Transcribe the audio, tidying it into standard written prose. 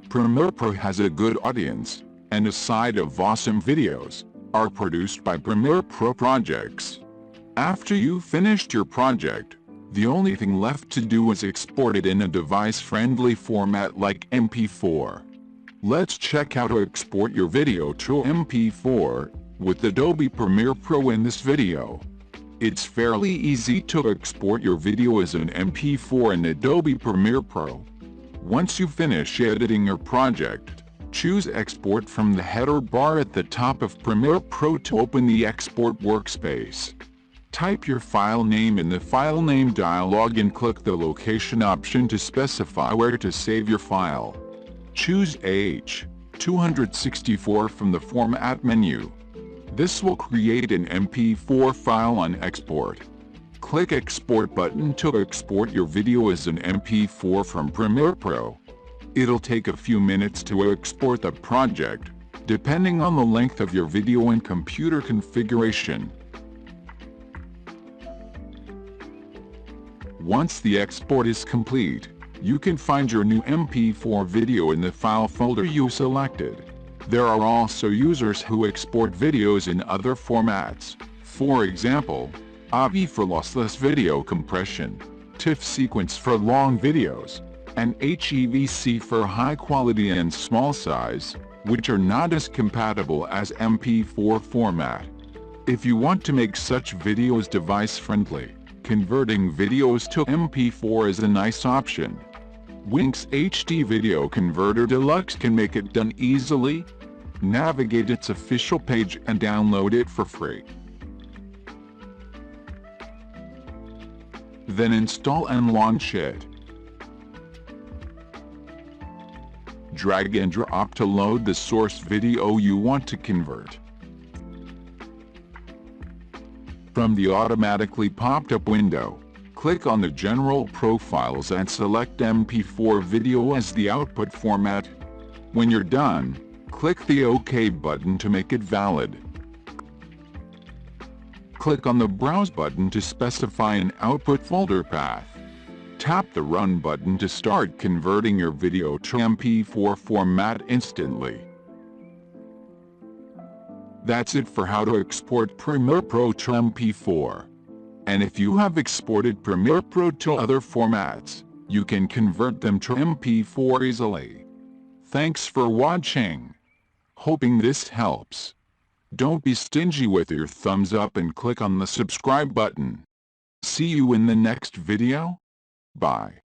Premiere Pro has a good audience, and a side of awesome videos are produced by Premiere Pro projects. After you've finished your project, the only thing left to do is export it in a device-friendly format like MP4. Let's check how to export your video to MP4 with Adobe Premiere Pro in this video. It's fairly easy to export your video as an MP4 in Adobe Premiere Pro. Once you finish editing your project, choose Export from the header bar at the top of Premiere Pro to open the Export workspace. Type your file name in the File Name dialog and click the Location option to specify where to save your file. Choose H.264 from the Format menu. This will create an MP4 file on export. Click Export button to export your video as an MP4 from Premiere Pro. It'll take a few minutes to export the project, depending on the length of your video and computer configuration. Once the export is complete, you can find your new MP4 video in the file folder you selected. There are also users who export videos in other formats, for example, AVI for lossless video compression, TIFF sequence for long videos, and HEVC for high quality and small size, which are not as compatible as MP4 format. If you want to make such videos device-friendly, converting videos to MP4 is a nice option. WinX Video Converter Deluxe can make it done easily. Navigate its official page and download it for free. Then install and launch it. Drag and drop to load the source video you want to convert. From the automatically popped-up window, click on the General Profiles and select MP4 video as the output format. When you're done, click the OK button to make it valid. Click on the Browse button to specify an output folder path. Tap the Run button to start converting your video to MP4 format instantly. That's it for how to export Premiere Pro to MP4. And if you have exported Premiere Pro to other formats, you can convert them to MP4 easily. Thanks for watching. Hoping this helps. Don't be stingy with your thumbs up and click on the subscribe button. See you in the next video. Bye.